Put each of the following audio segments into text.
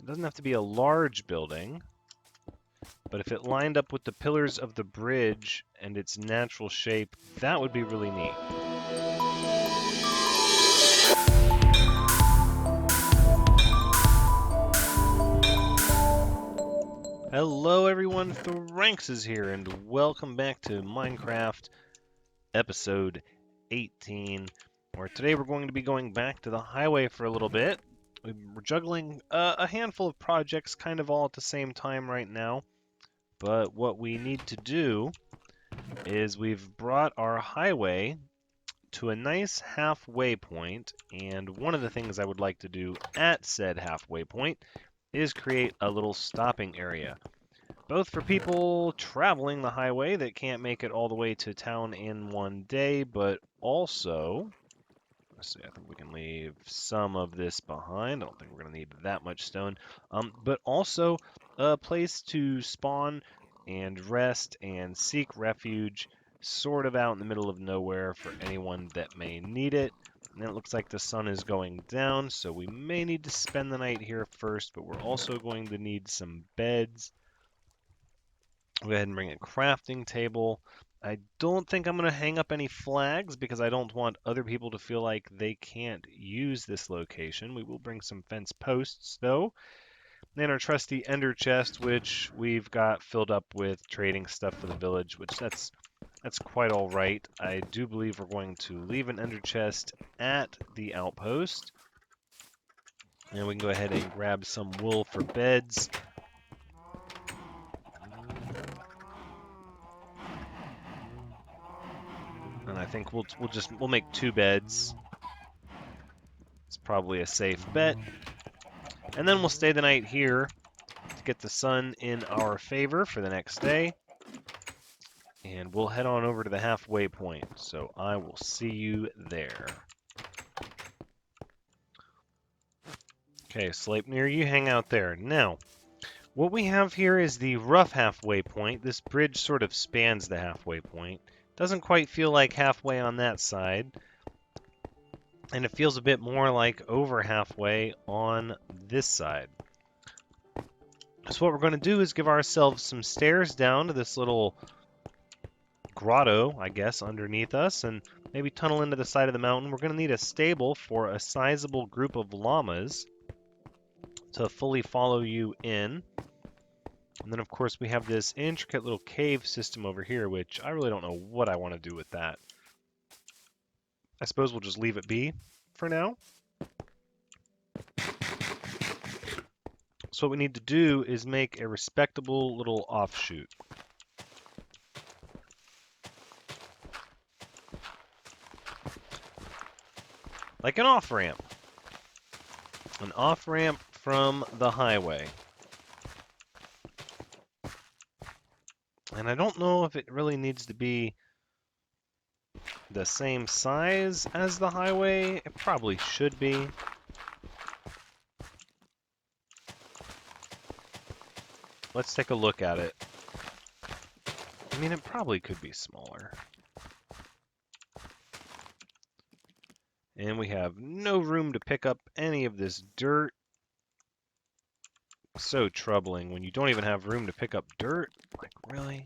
doesn't have to be a large building, but if it lined up with the pillars of the bridge and its natural shape, that would be really neat. Hello everyone, Thranxes here, and welcome back to Minecraft episode 18, where today we're going to be going back to the highway for a little bit. We're juggling a handful of projects kind of all at the same time right now, but what we need to do is we've brought our highway to a nice halfway point, and one of the things I would like to do at said halfway point is create a little stopping area, both for people traveling the highway that can't make it all the way to town in one day, but also, let's see, I think we can leave some of this behind. I don't think we're going to need that much stone, but also a place to spawn and rest and seek refuge, sort of out in the middle of nowhere for anyone that may need it. And it looks like the sun is going down, so we may need to spend the night here first, but we're also going to need some beds. Go ahead and bring a crafting table. I don't think I'm going to hang up any flags because I don't want other people to feel like they can't use this location. We will bring some fence posts, though. And our trusty ender chest, which we've got filled up with trading stuff for the village, which that's quite all right. I do believe we're going to leave an ender chest at the outpost. And we can go ahead and grab some wool for beds. And I think we'll make 2 beds. It's probably a safe bet. And then we'll stay the night here to get the sun in our favor for the next day. And we'll head on over to the halfway point. So I will see you there. Okay, Sleipnir, you hang out there. Now, what we have here is the rough halfway point. This bridge sort of spans the halfway point. Doesn't quite feel like halfway on that side. And it feels a bit more like over halfway on this side. So what we're going to do is give ourselves some stairs down to this little grotto, I guess, underneath us, and maybe tunnel into the side of the mountain. We're going to need a stable for a sizable group of llamas to fully follow you in. And then, of course, we have this intricate little cave system over here, which I really don't know what I want to do with that. I suppose we'll just leave it be for now. So what we need to do is make a respectable little offshoot. Like an off-ramp. An off-ramp from the highway. And I don't know if it really needs to be the same size as the highway. It probably should be. Let's take a look at it. I mean, it probably could be smaller. And we have no room to pick up any of this dirt. So troubling when you don't even have room to pick up dirt. Like, really?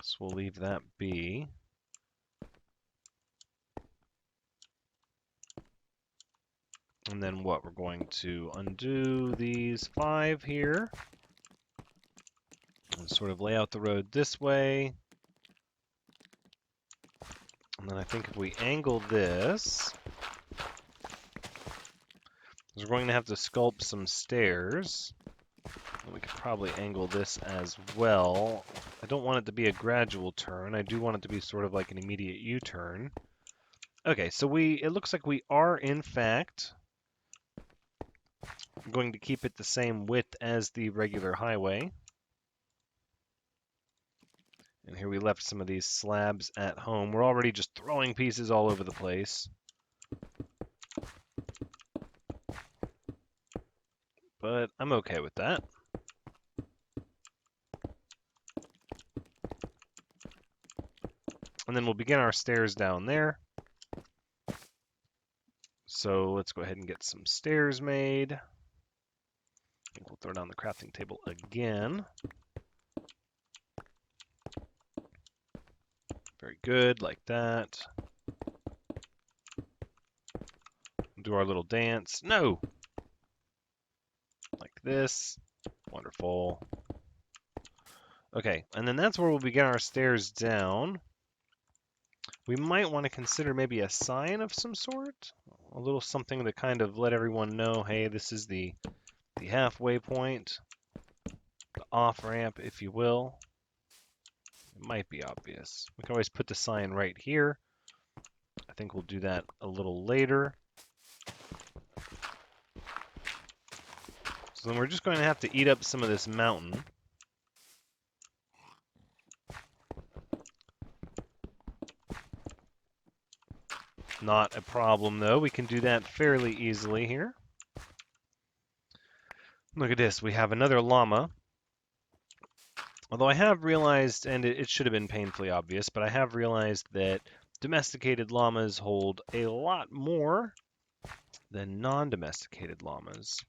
So we'll leave that be. And then what? We're going to undo these 5 here. And sort of lay out the road this way. And then I think if we angle this, we're going to have to sculpt some stairs. And we could probably angle this as well. I don't want it to be a gradual turn. I do want it to be sort of like an immediate U-turn. Okay, so it looks like we are, in fact, going to keep it the same width as the regular highway. And here we left some of these slabs at home. We're already just throwing pieces all over the place. But I'm okay with that. And then we'll begin our stairs down there. So let's go ahead and get some stairs made. I think we'll throw down the crafting table again. Very good, like that. Do our little dance. No! Like this. Wonderful. Okay, and then that's where we'll begin our stairs down. We might want to consider maybe a sign of some sort. A little something to kind of let everyone know, hey, this is the halfway point. The off-ramp, if you will. It might be obvious. We can always put the sign right here. I think we'll do that a little later. So then we're just going to have to eat up some of this mountain. Not a problem, though. We can do that fairly easily here. Look at this. We have another llama. Although I have realized, and it should have been painfully obvious, but I have realized that domesticated llamas hold a lot more than non-domesticated llamas.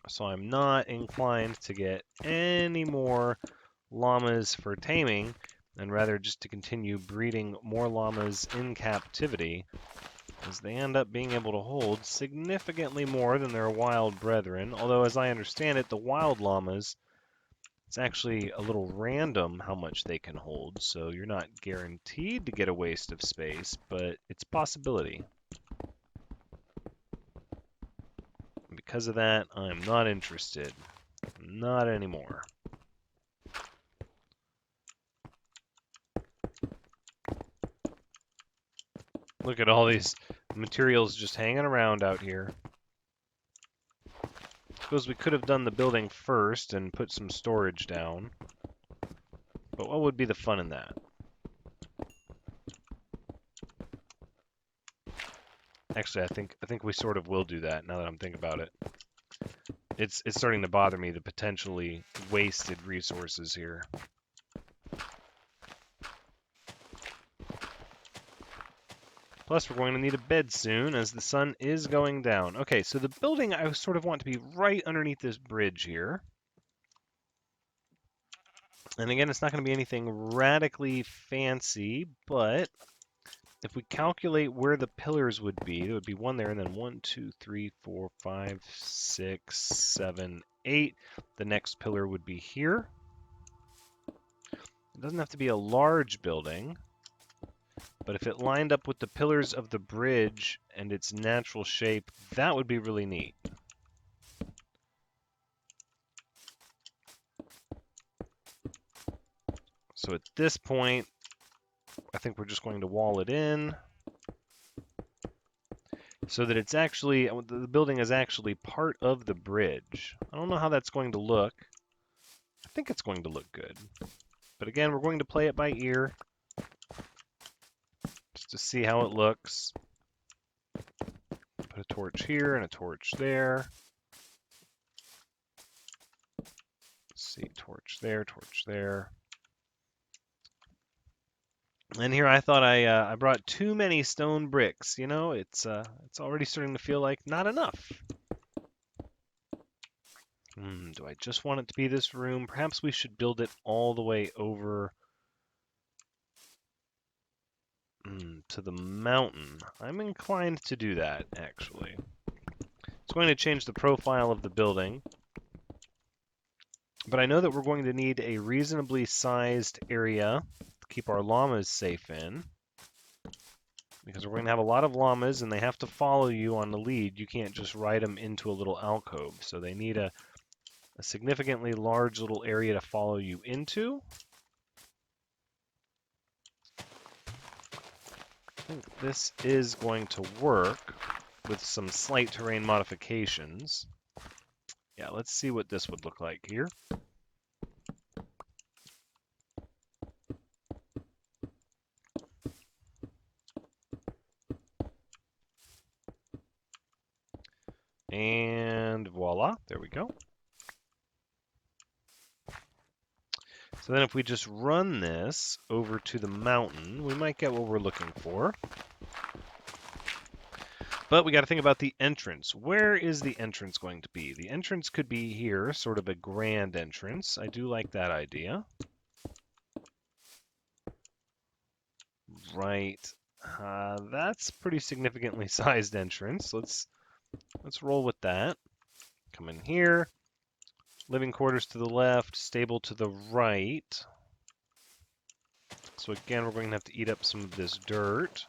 So I'm not inclined to get any more llamas for taming, and rather just to continue breeding more llamas in captivity, as they end up being able to hold significantly more than their wild brethren. Although, as I understand it, the wild llamas, it's actually a little random how much they can hold, so you're not guaranteed to get a waste of space, but it's a possibility. Because of that, I'm not interested. Not anymore. Look at all these materials just hanging around out here. Suppose we could have done the building first and put some storage down. But what would be the fun in that? Actually, I think we sort of will do that now that I'm thinking about it. It's starting to bother me, the potentially wasted resources here. Plus, we're going to need a bed soon, as the sun is going down. Okay, so the building I sort of want to be right underneath this bridge here. And again, it's not going to be anything radically fancy, but if we calculate where the pillars would be, there would be one there, and then 1, 2, 3, 4, 5, 6, 7, 8. The next pillar would be here. It doesn't have to be a large building. But if it lined up with the pillars of the bridge and its natural shape, that would be really neat. So at this point, I think we're just going to wall it in so that it's actually, the building is actually part of the bridge. I don't know how that's going to look. I think it's going to look good. But again, we're going to play it by ear just to see how it looks. Put a torch here and a torch there. Let's see, torch there, torch there. And here I thought I brought too many stone bricks. You know, it's already starting to feel like not enough. Do I just want it to be this room? Perhaps we should build it all the way over to the mountain. I'm inclined to do that, actually. It's going to change the profile of the building. But I know that we're going to need a reasonably sized area to keep our llamas safe in. Because we're going to have a lot of llamas, and they have to follow you on the lead. You can't just ride them into a little alcove. So they need a significantly large little area to follow you into. I think this is going to work with some slight terrain modifications. Yeah, let's see what this would look like here. And voila, there we go. So then if we just run this over to the mountain, we might get what we're looking for. But we got to think about the entrance. Where is the entrance going to be? The entrance could be here, sort of a grand entrance. I do like that idea. Right. That's pretty significantly sized entrance. Let's roll with that. Come in here. Living quarters to the left, stable to the right. So again, we're going to have to eat up some of this dirt.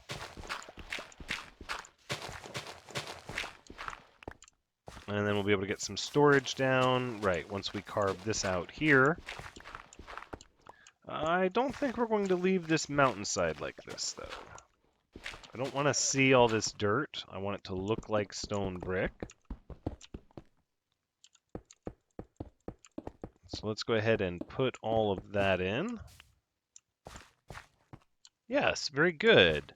And then we'll be able to get some storage down. Right, once we carve this out here. I don't think we're going to leave this mountainside like this, though. I don't want to see all this dirt. I want it to look like stone brick. So let's go ahead and put all of that in. Yes, very good.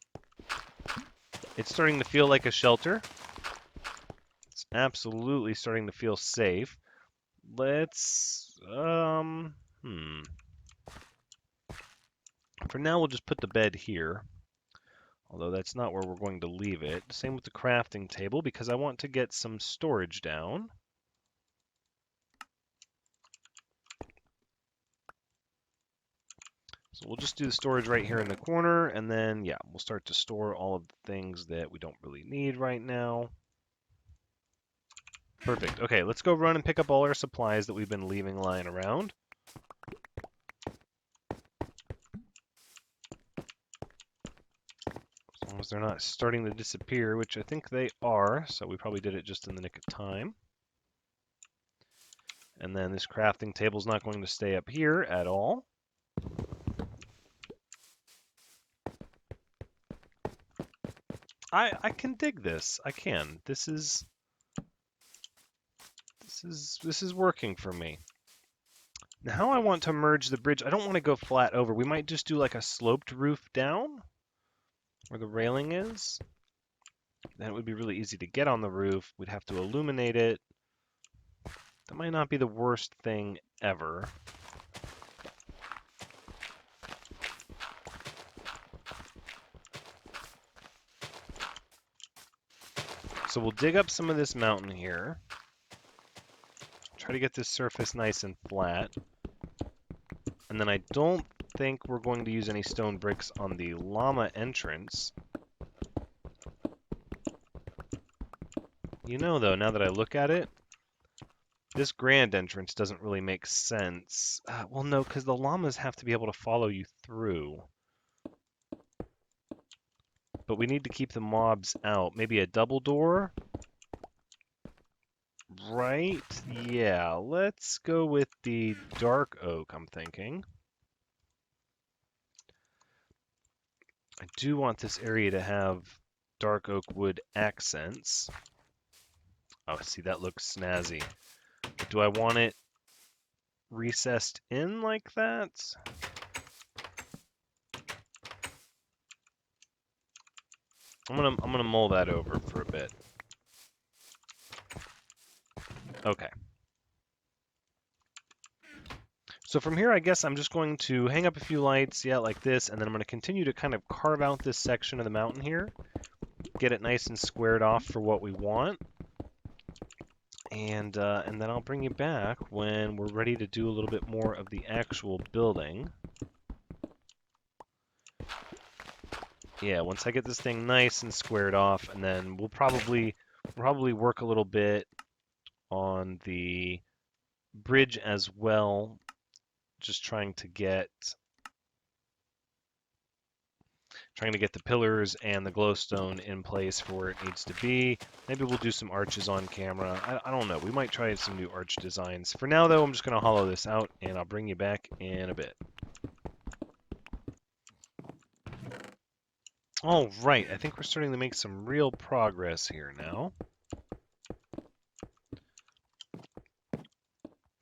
It's starting to feel like a shelter. It's absolutely starting to feel safe. Let's, For now, we'll just put the bed here. Although that's not where we're going to leave it. Same with the crafting table, because I want to get some storage down. So we'll just do the storage right here in the corner, and then, yeah, we'll start to store all of the things that we don't really need right now. Perfect. Okay, let's go run and pick up all our supplies that we've been leaving lying around. As long as they're not starting to disappear, which I think they are, so we probably did it just in the nick of time. And then this crafting table's not going to stay up here at all. I can dig this. I can. This is working for me. Now how I want to merge the bridge, I don't want to go flat over. We might just do like a sloped roof down where the railing is. Then it would be really easy to get on the roof. We'd have to illuminate it. That might not be the worst thing ever. So we'll dig up some of this mountain here. Try to get this surface nice and flat. And then I don't think we're going to use any stone bricks on the llama entrance. You know, though, now that I look at it, this grand entrance doesn't really make sense. Well, no, because the llamas have to be able to follow you through. But we need to keep the mobs out. Maybe a double door? Right? Yeah, let's go with the dark oak, I'm thinking. I do want this area to have dark oak wood accents. Oh, see, that looks snazzy. Do I want it recessed in like that? I'm gonna mull that over for a bit. Okay. So from here, I guess I'm just going to hang up a few lights, yeah, like this, and then I'm going to continue to kind of carve out this section of the mountain here, get it nice and squared off for what we want, and then I'll bring you back when we're ready to do a little bit more of the actual building. Yeah, once I get this thing nice and squared off, and then we'll probably work a little bit on the bridge as well, just trying to get the pillars and the glowstone in place for where it needs to be. Maybe we'll do some arches on camera. I don't know. We might try some new arch designs. For now, though, I'm just going to hollow this out, and I'll bring you back in a bit. All right. I think we're starting to make some real progress here now.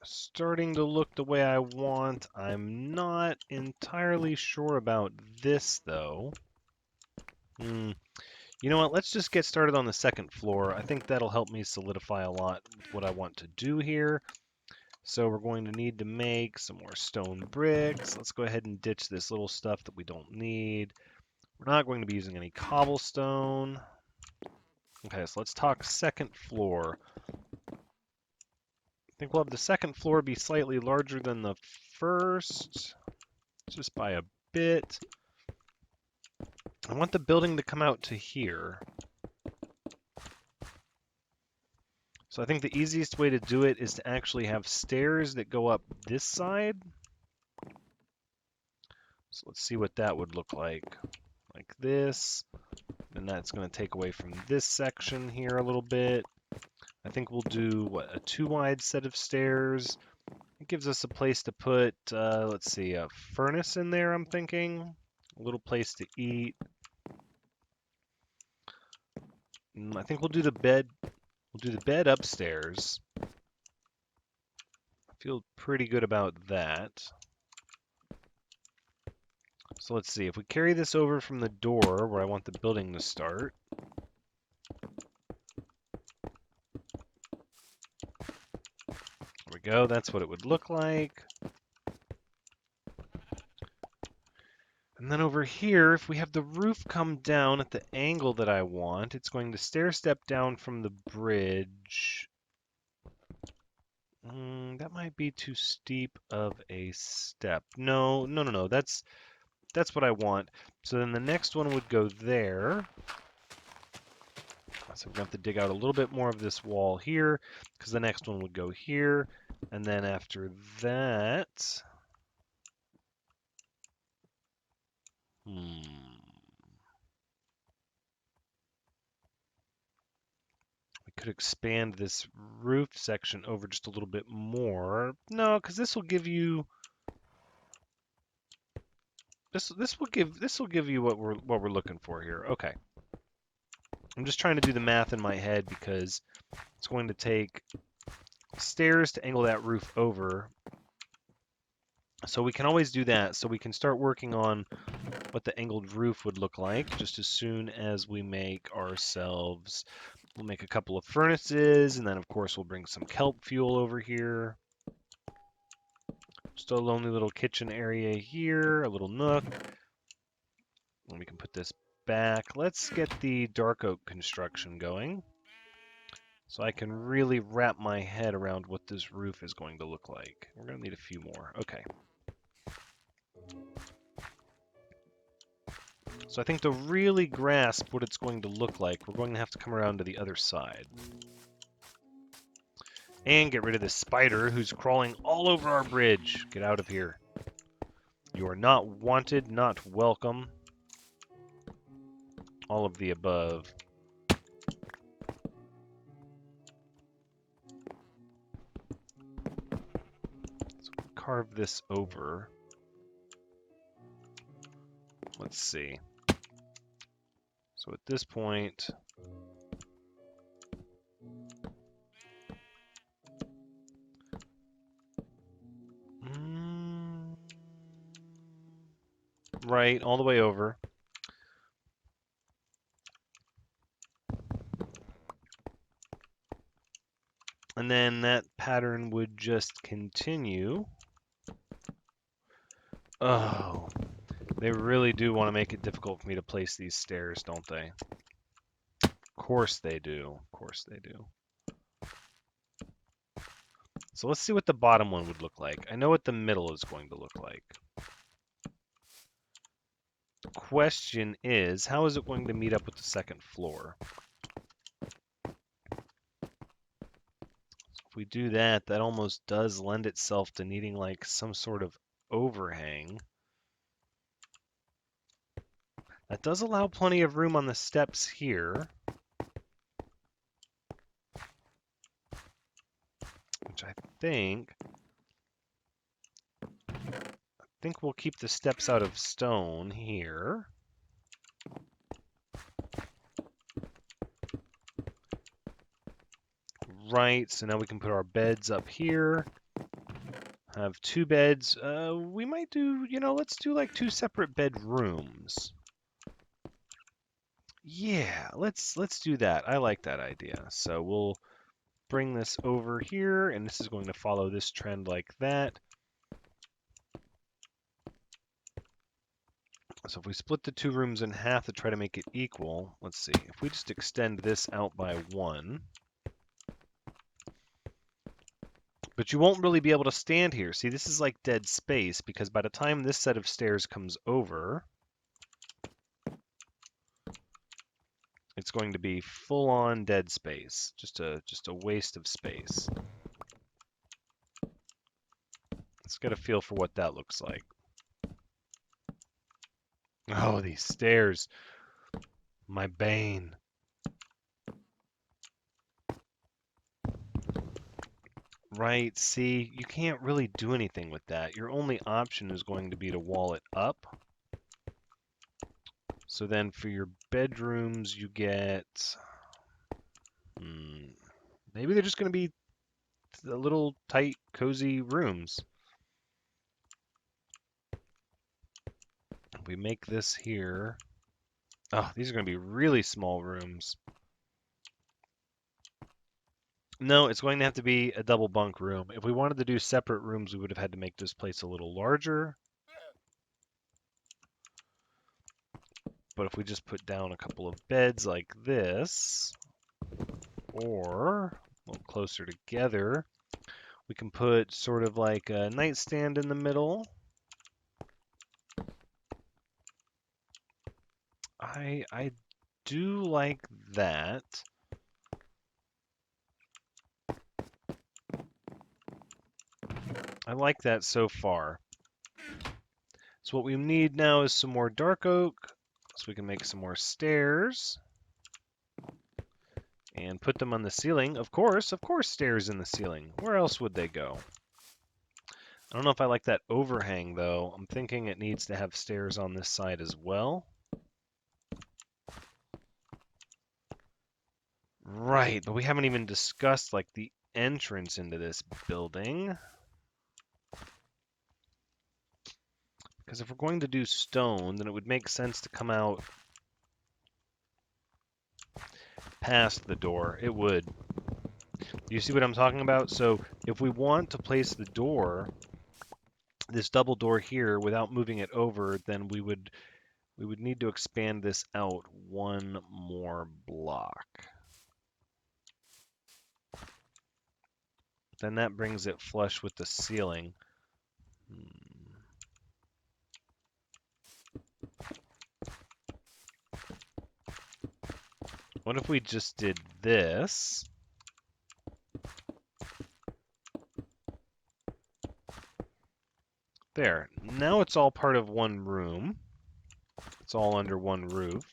Starting to look the way I want. I'm not entirely sure about this, though. You know what? Let's just get started on the second floor. I think that'll help me solidify a lot what I want to do here. So we're going to need to make some more stone bricks. Let's go ahead and ditch this little stuff that we don't need. We're not going to be using any cobblestone. Okay, so let's talk second floor. I think we'll have the second floor be slightly larger than the first, just by a bit. I want the building to come out to here. So I think the easiest way to do it is to actually have stairs that go up this side. So let's see what that would look like. Like this. And that's going to take away from this section here a little bit. I think we'll do, what, a 2-wide set of stairs. It gives us a place to put, let's see, a furnace in there, I'm thinking. A little place to eat. I think we'll do the bed. We'll do the bed upstairs. I feel pretty good about that. So let's see, if we carry this over from the door where I want the building to start. There we go, that's what it would look like. And then over here, if we have the roof come down at the angle that I want, it's going to stair step down from the bridge. That might be too steep of a step. No. That's what I want. So then the next one would go there. So we're going to have to dig out a little bit more of this wall here, because the next one would go here. And then after that... We could expand this roof section over just a little bit more. No, because this will give you... This will give you what we're looking for here. Okay. I'm just trying to do the math in my head because it's going to take stairs to angle that roof over. So we can always do that. So we can start working on what the angled roof would look like just as soon as we make ourselves... We'll make a couple of furnaces, and then of course we'll bring some kelp fuel over here. Just a lonely little kitchen area here, a little nook. And we can put this back. Let's get the dark oak construction going, so I can really wrap my head around what this roof is going to look like. We're going to need a few more. Okay. So I think to really grasp what it's going to look like, we're going to have to come around to the other side. And get rid of this spider who's crawling all over our bridge. Get out of here. You are not wanted, not welcome. All of the above. So carve this over. Let's see. So at this point... Right, all the way over. And then that pattern would just continue. Oh, they really do want to make it difficult for me to place these stairs, don't they? Of course they do. Of course they do. So let's see what the bottom one would look like. I know what the middle is going to look like. The question is, how is it going to meet up with the second floor? If we do that, that almost does lend itself to needing like some sort of overhang. That does allow plenty of room on the steps here. Which I think we'll keep the steps out of stone here. Right, so now we can put our beds up here. Have 2 beds. We might do, let's do like 2 separate bedrooms. Yeah, let's do that. I like that idea. So we'll bring this over here, and this is going to follow this trend like that. So if we split the 2 rooms in half to try to make it equal, let's see. If we just extend this out by 1, but you won't really be able to stand here. See, this is like dead space because by the time this set of stairs comes over, it's going to be full-on dead space. Just a waste of space. Let's get a feel for what that looks like. Oh, these stairs. My bane. Right, see, you can't really do anything with that. Your only option is going to be to wall it up. So then for your bedrooms, you get... maybe they're just going to be the little tight, cozy rooms. If we make this here... Oh, these are going to be really small rooms. No, it's going to have to be a double bunk room. If we wanted to do separate rooms, we would have had to make this place a little larger. But if we just put down a couple of beds like this, or a little closer together, we can put sort of like a nightstand in the middle. I do like that. I like that so far. So what we need now is some more dark oak, so we can make some more stairs. And put them on the ceiling. Of course, stairs in the ceiling. Where else would they go? I don't know if I like that overhang, though. I'm thinking it needs to have stairs on this side as well. Right, but we haven't even discussed, like, the entrance into this building. Because if we're going to do stone, then it would make sense to come out past the door. It would. You see what I'm talking about? So if we want to place the door, this double door here, without moving it over, then we would need to expand this out 1 more block. Then that brings it flush with the ceiling. What if we just did this? There. Now it's all part of 1 room. It's all under 1 roof.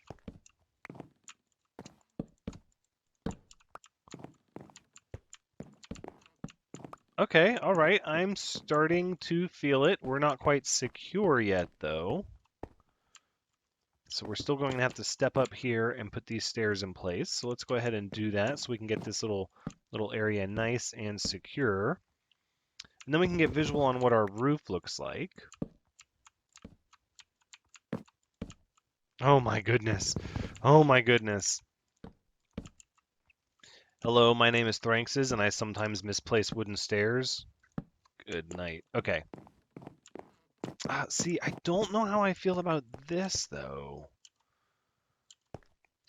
Okay, all right. I'm starting to feel it. We're not quite secure yet, though. So we're still going to have to step up here and put these stairs in place. So let's go ahead and do that so we can get this little area nice and secure. And then we can get visual on what our roof looks like. Oh my goodness. Oh my goodness. Hello, my name is Thranxes, and I sometimes misplace wooden stairs. Good night. Okay. See, I don't know how I feel about this, though.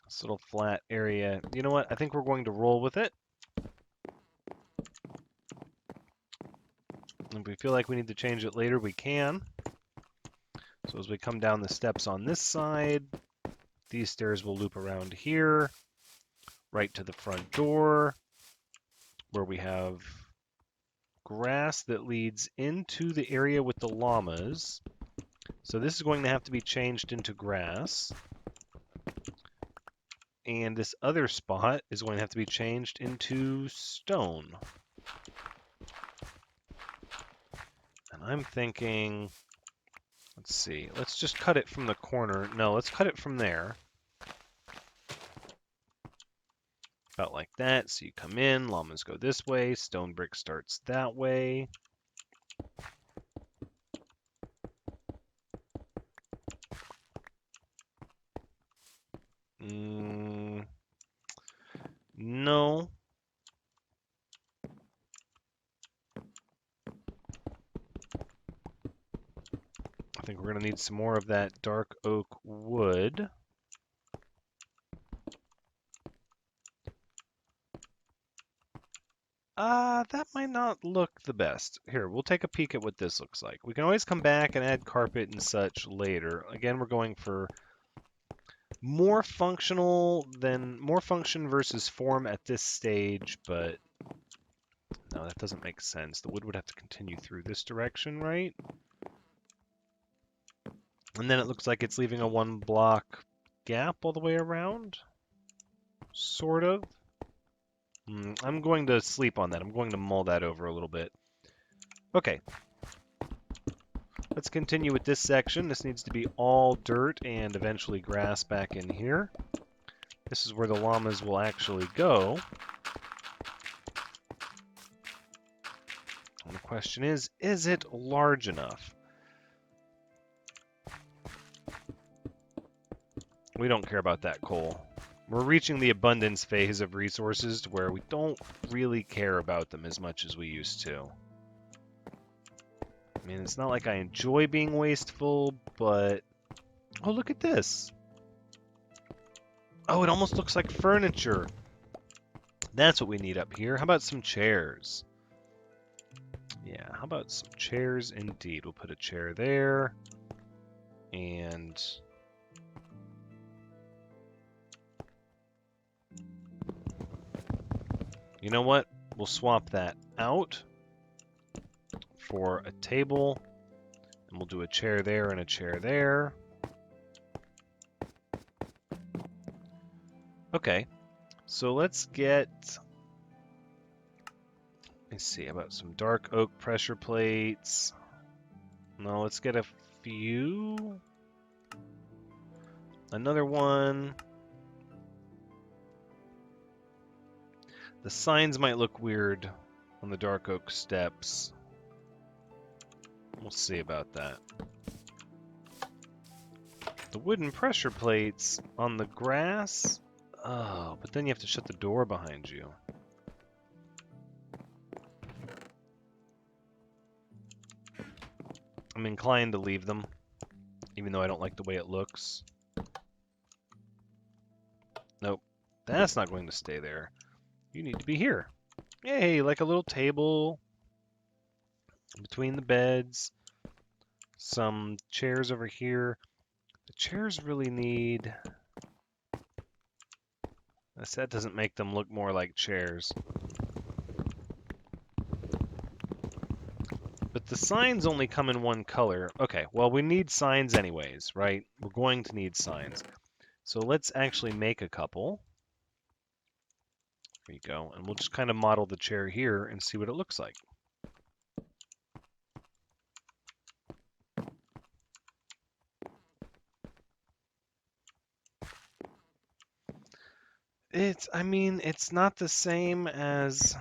This little flat area. You know what? I think we're going to roll with it. If we feel like we need to change it later, we can. So as we come down the steps on this side, these stairs will loop around here, right to the front door, where we have grass that leads into the area with the llamas. So this is going to have to be changed into grass. And this other spot is going to have to be changed into stone. And I'm thinking, let's see, let's just cut it from the corner. No, let's cut it from there. About like that. So you come in, llamas go this way, stone brick starts that way. No. I think we're going to need some more of that dark oak wood. That might not look the best. Here, we'll take a peek at what this looks like. We can always come back and add carpet and such later. Again, we're going for more function versus form at this stage, but no, that doesn't make sense. The wood would have to continue through this direction, right? And then it looks like it's leaving a 1-block gap all the way around. Sort of. I'm going to sleep on that. I'm going to mull that over a little bit. Okay. Let's continue with this section. This needs to be all dirt and eventually grass back in here. This is where the llamas will actually go. And the question is it large enough? We don't care about that coal. We're reaching the abundance phase of resources to where we don't really care about them as much as we used to. I mean, it's not like I enjoy being wasteful, but... Oh, look at this! Oh, it almost looks like furniture! That's what we need up here. How about some chairs? Yeah, how about some chairs indeed? We'll put a chair there. And... you know what? We'll swap that out for a table. And we'll do a chair there and a chair there. Okay. So let's get... let's see, about some dark oak pressure plates. No, let's get a few. Another one. The signs might look weird on the dark oak steps. We'll see about that. The wooden pressure plates on the grass. Oh, but then you have to shut the door behind you. I'm inclined to leave them, even though I don't like the way it looks. Nope, that's not going to stay there. You need to be here. Yay, like a little table between the beds. Some chairs over here. The chairs really need... that doesn't make them look more like chairs. But the signs only come in one color. Okay, well, we need signs anyways, right? We're going to need signs. So let's actually make a couple. There you go. And we'll just kind of model the chair here and see what it looks like. I mean, it's not the same as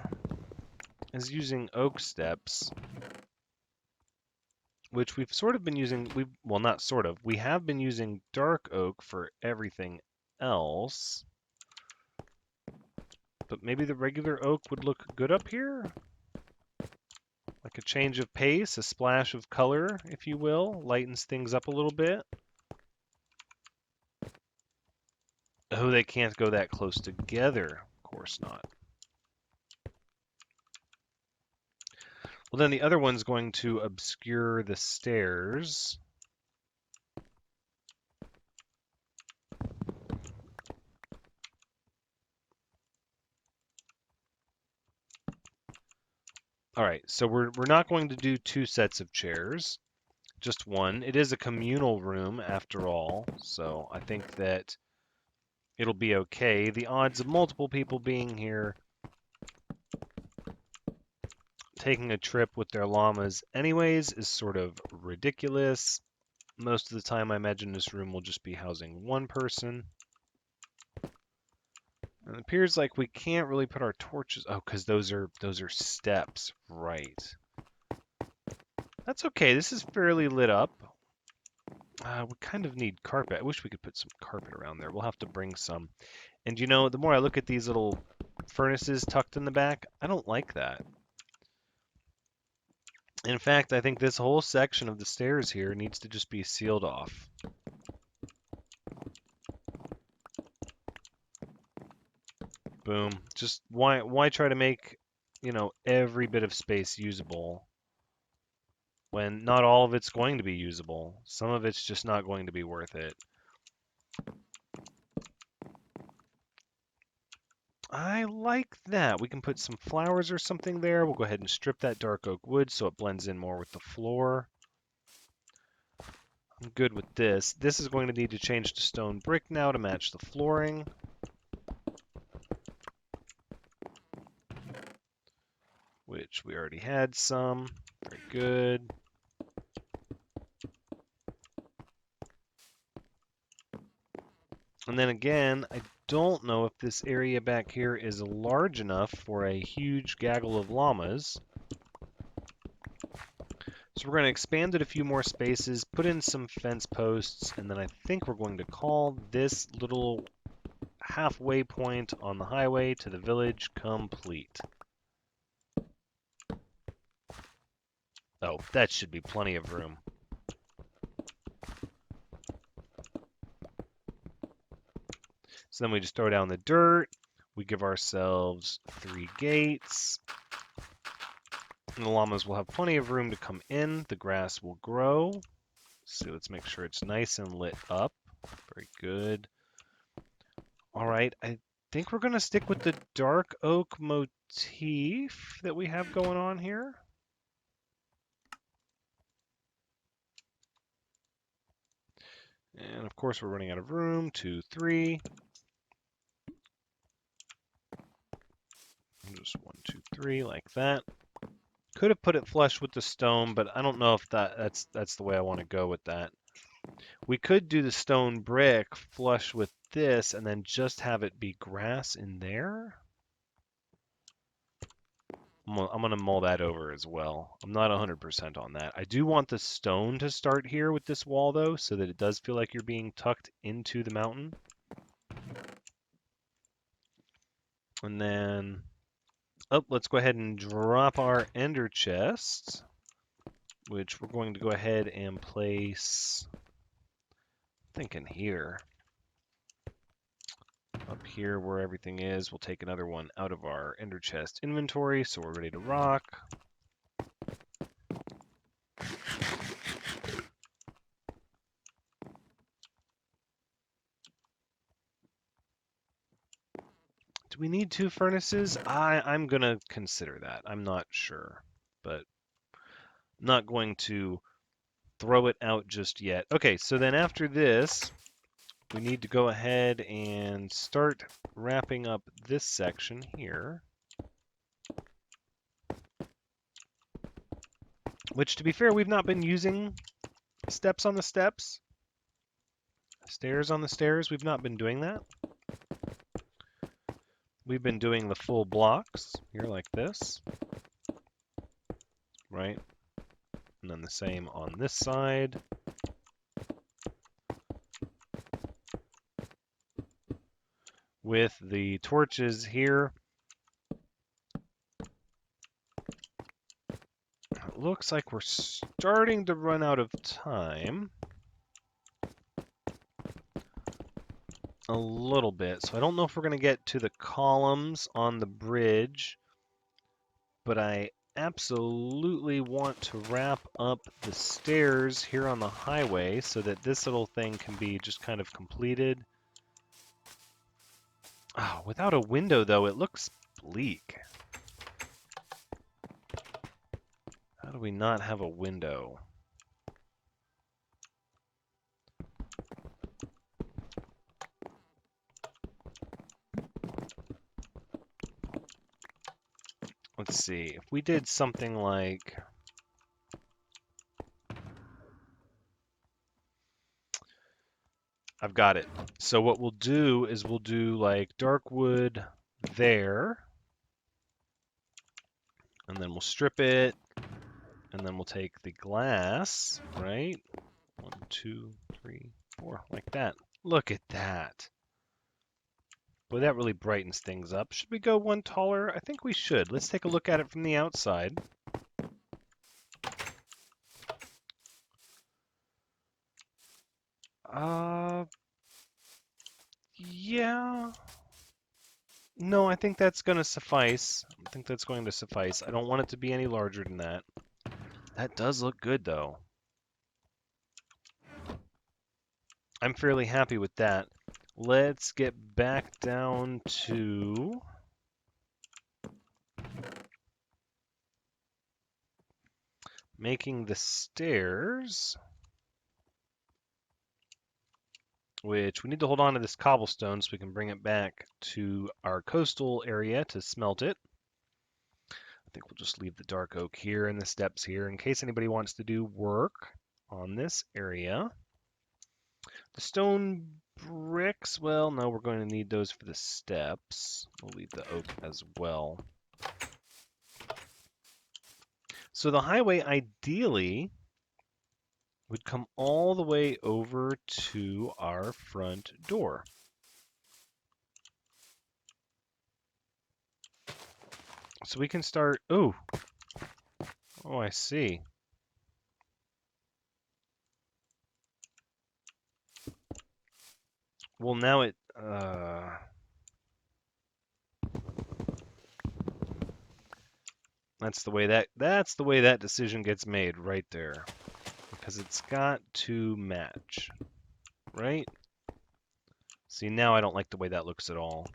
using oak steps, which we've sort of been using. Well, not sort of. We have been using dark oak for everything else. But maybe the regular oak would look good up here? Like a change of pace, a splash of color, if you will, lightens things up a little bit. Oh, they can't go that close together. Of course not. Well, then the other one's going to obscure the stairs. All right, so we're not going to do 2 sets of chairs, just one. It is a communal room after all, so I think that it'll be okay. The odds of multiple people being here taking a trip with their llamas anyways is sort of ridiculous. Most of the time I imagine this room will just be housing one person. And it appears like we can't really put our torches... oh, because those are steps. Right. That's okay. This is fairly lit up. We kind of need carpet. I wish we could put some carpet around there. We'll have to bring some. And you know, the more I look at these little furnaces tucked in the back, I don't like that. In fact, I think this whole section of the stairs here needs to just be sealed off. Boom. Just why try to make, you know, every bit of space usable when not all of it's going to be usable. Some of it's just not going to be worth it. I like that. We can put some flowers or something there. We'll go ahead and strip that dark oak wood so it blends in more with the floor. I'm good with this. This is going to need to change to stone brick now to match the flooring. Which we already had some. Very good. And then again, I don't know if this area back here is large enough for a huge gaggle of llamas. So we're going to expand it a few more spaces, put in some fence posts, and then I think we're going to call this little halfway point on the highway to the village complete. Oh, that should be plenty of room. So then we just throw down the dirt. We give ourselves 3 gates. And the llamas will have plenty of room to come in. The grass will grow. So let's make sure it's nice and lit up. Very good. All right, I think we're going to stick with the dark oak motif that we have going on here. And of course, we're running out of room. 2, 3. Just 1, 2, 3, like that. Could have put it flush with the stone, but I don't know if that's the way I want to go with that. We could do the stone brick flush with this and then just have it be grass in there. I'm going to mull that over as well. I'm not 100% on that. I do want the stone to start here with this wall, though, so that it does feel like you're being tucked into the mountain. And then, oh, let's go ahead and drop our ender chests, which we're going to go ahead and place, I'm thinking here. Up here where everything is, we'll take another one out of our ender chest inventory, so we're ready to rock. Do we need 2 furnaces? I'm going to consider that. I'm not sure, but I'm not going to throw it out just yet. Okay, so then after this, we need to go ahead and start wrapping up this section here. Which, to be fair, we've not been using steps on the steps. Stairs on the stairs, we've not been doing that. We've been doing the full blocks here like this, right? And then the same on this side. With the torches here, it looks like we're starting to run out of time. A little bit. So I don't know if we're going to get to the columns on the bridge, but I absolutely want to wrap up the stairs here on the highway so that this little thing can be just kind of completed. Oh, without a window, though, it looks bleak. How do we not have a window? Let's see, if we did something like... I've got it. So what we'll do is we'll do like dark wood there, and then we'll strip it, and then we'll take the glass, right? 1, 2, 3, 4, like that. Look at that. Boy, that really brightens things up. Should we go one taller? I think we should. Let's take a look at it from the outside. Yeah. No, I think that's going to suffice. I think that's going to suffice. I don't want it to be any larger than that. That does look good, though. I'm fairly happy with that. Let's get back down to making the stairs, which we need to hold on to this cobblestone so we can bring it back to our coastal area to smelt it. I think we'll just leave the dark oak here and the steps here in case anybody wants to do work on this area. The stone bricks, well, no, we're going to need those for the steps. We'll leave the oak as well. So the highway ideally would come all the way over to our front door. So we can start, oh, I see. Well, now it, that's the way that decision gets made right there. Because it's got to match, right? See, now I don't like the way that looks at all.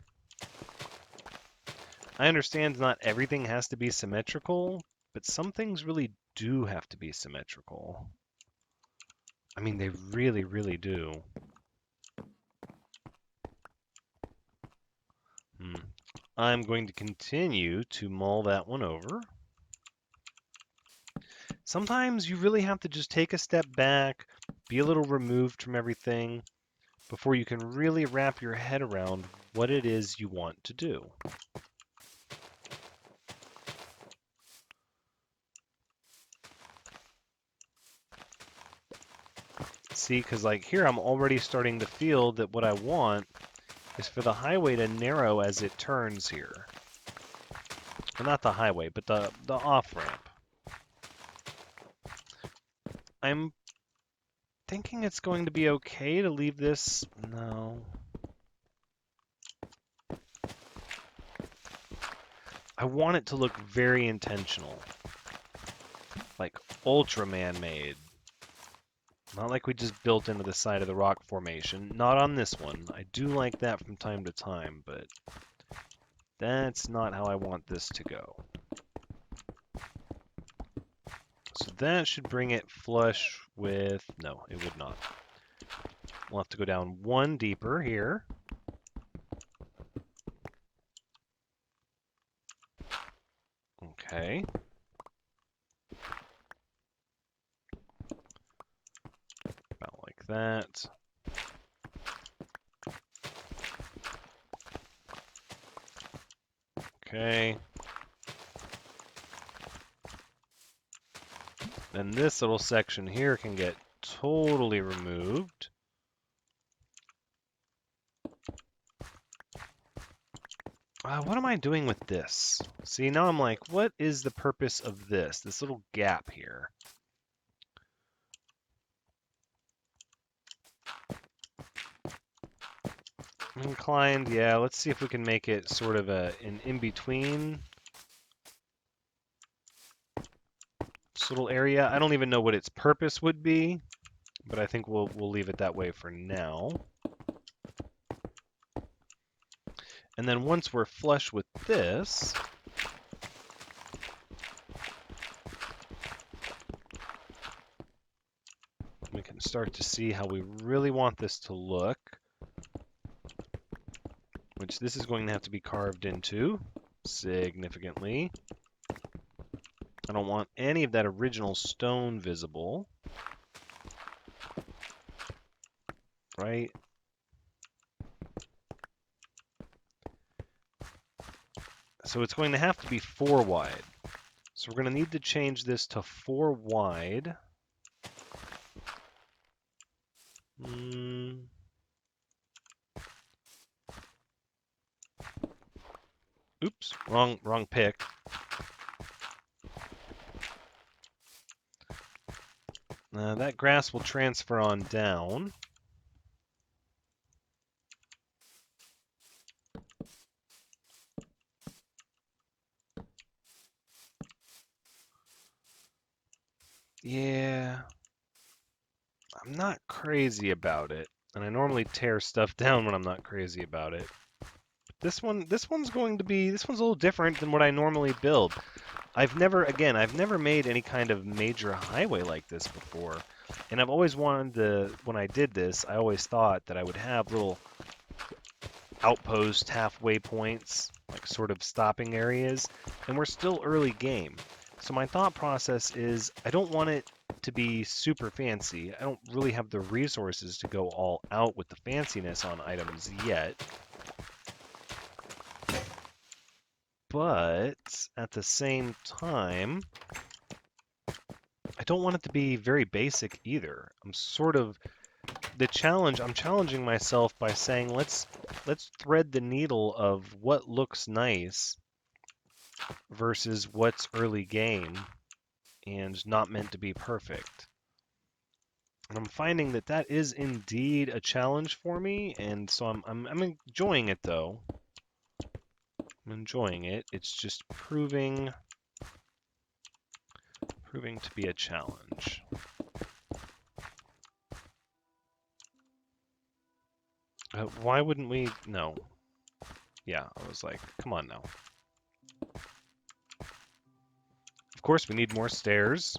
I understand not everything has to be symmetrical, but some things really do have to be symmetrical. I mean, they really, really do. I'm going to continue to mull that one over. Sometimes you really have to just take a step back, be a little removed from everything, before you can really wrap your head around what it is you want to do. See, because like here I'm already starting to feel that what I want is for the highway to narrow as it turns here. Well, not the highway, but the off-ramp. I'm thinking it's going to be okay to leave this... No. I want it to look very intentional. Like ultra man-made. Not like we just built into the side of the rock formation. Not on this one. I do like that from time to time, but that's not how I want this to go. So that should bring it flush with... No, it would not. We'll have to go down one deeper here. Okay. About like that. Okay. Then this little section here can get totally removed. What am I doing with this? See, now I'm like, what is the purpose of this? This little gap here. Inclined, yeah, let's see if we can make it sort of an in-between little area. I don't even know what its purpose would be, but I think we'll leave it that way for now. And then once we're flush with this, we can start to see how we really want this to look, which this is going to have to be carved into significantly. I don't want any of that original stone visible. Right? So it's going to have to be 4 wide. So we're going to need to change this to 4 wide. Oops, wrong pick. That grass will transfer on down. Yeah, I'm not crazy about it. And I normally tear stuff down when I'm not crazy about it. This one's a little different than what I normally build. I've never made any kind of major highway like this before. And I've always wanted when I did this, I always thought that I would have little outpost halfway points, like sort of stopping areas, and we're still early game. So my thought process is I don't want it to be super fancy. I don't really have the resources to go all out with the fanciness on items yet. But at the same time, I don't want it to be very basic either. I'm challenging myself by saying let's thread the needle of what looks nice versus what's early game and not meant to be perfect. And I'm finding that that is indeed a challenge for me, and so I'm enjoying it though. I'm enjoying it. It's just proving to be a challenge. Why wouldn't we? No. Yeah, I was like, come on now. Of course, we need more stairs.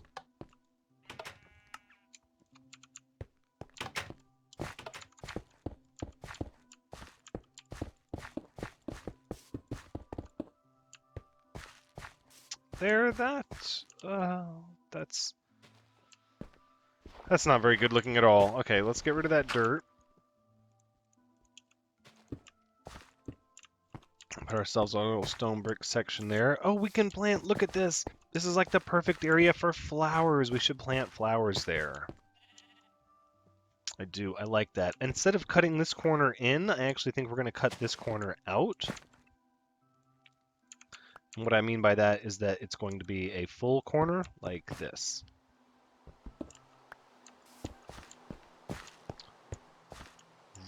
There, that's not very good looking at all. Okay, let's get rid of that dirt. Put ourselves on a little stone brick section there. Oh, we can plant, look at this. This is like the perfect area for flowers. We should plant flowers there. I do, I like that. Instead of cutting this corner in, I actually think we're going to cut this corner out. And what I mean by that is that it's going to be a full corner like this.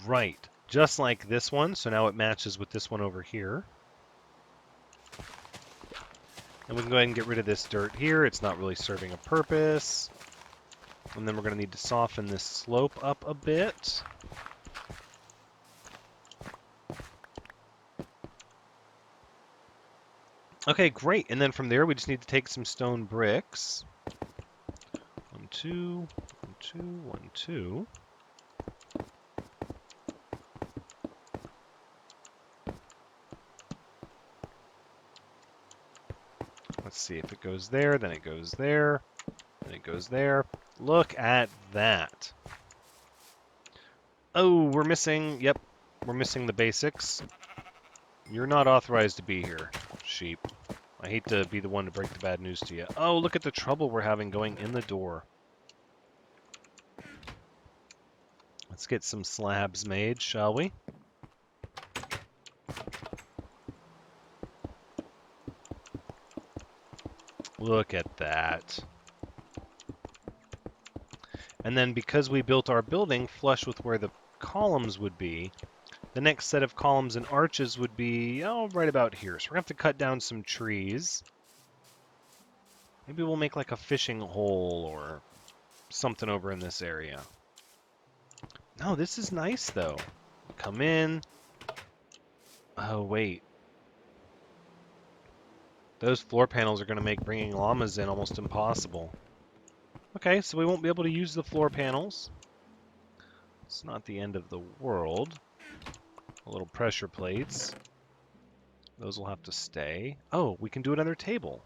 Right, just like this one, so now it matches with this one over here. And we can go ahead and get rid of this dirt here. It's not really serving a purpose. And then we're going to need to soften this slope up a bit. Okay, great. And then from there, we just need to take some stone bricks. 1, 2, 1, 2, 1, 2. Let's see if it goes there, then it goes there, then it goes there. Look at that. Oh, we're missing, yep, we're missing the basics. You're not authorized to be here, sheep. I hate to be the one to break the bad news to you. Oh, look at the trouble we're having going in the door. Let's get some slabs made, shall we? Look at that. And then because we built our building flush with where the columns would be, the next set of columns and arches would be, oh, right about here. So we're going to have to cut down some trees. Maybe we'll make like a fishing hole or something over in this area. No, this is nice, though. Come in. Oh, wait. Those floor panels are going to make bringing llamas in almost impossible. Okay, so we won't be able to use the floor panels. It's not the end of the world. Little pressure plates. Those will have to stay. Oh, we can do another table.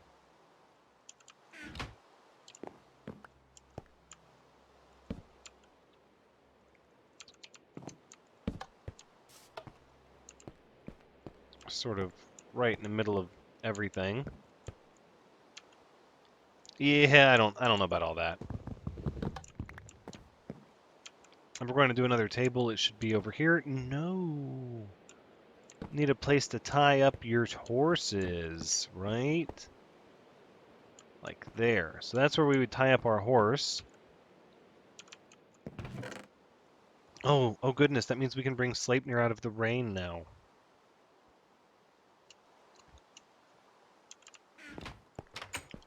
Sort of right in the middle of everything. Yeah, I don't know about all that. If we're going to do another table, it should be over here. No. Need a place to tie up your horses, right? Like there. So that's where we would tie up our horse. Oh goodness, that means we can bring Sleipnir out of the rain now.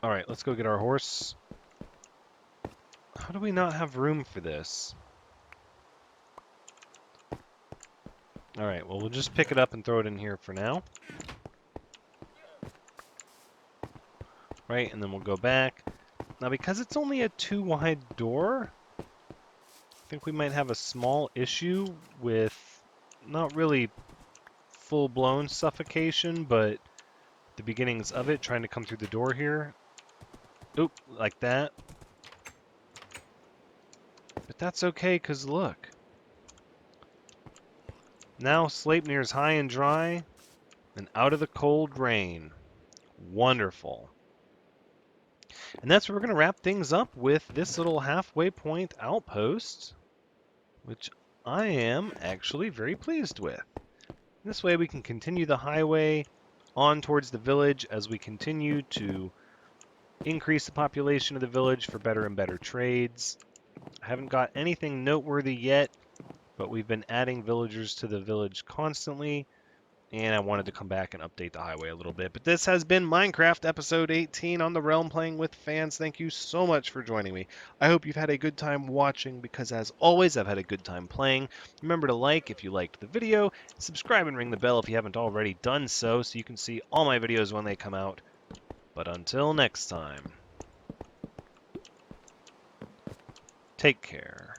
Alright, let's go get our horse. How do we not have room for this? Alright, well, we'll just pick it up and throw it in here for now. Right, and then we'll go back. Now, because it's only a 2-wide door, I think we might have a small issue with not really full-blown suffocation, but the beginnings of it trying to come through the door here. Oop, like that. But that's okay, because look. Now Sleipnir's high and dry and out of the cold rain. Wonderful. And that's where we're going to wrap things up with this little halfway point outpost, which I am actually very pleased with. This way we can continue the highway on towards the village as we continue to increase the population of the village for better and better trades. I haven't got anything noteworthy yet, but we've been adding villagers to the village constantly, and I wanted to come back and update the highway a little bit. But this has been Minecraft episode 18 on the Realm Playing with Fans. Thank you so much for joining me. I hope you've had a good time watching, because as always, I've had a good time playing. Remember to like if you liked the video, subscribe and ring the bell if you haven't already done so you can see all my videos when they come out. But until next time, take care.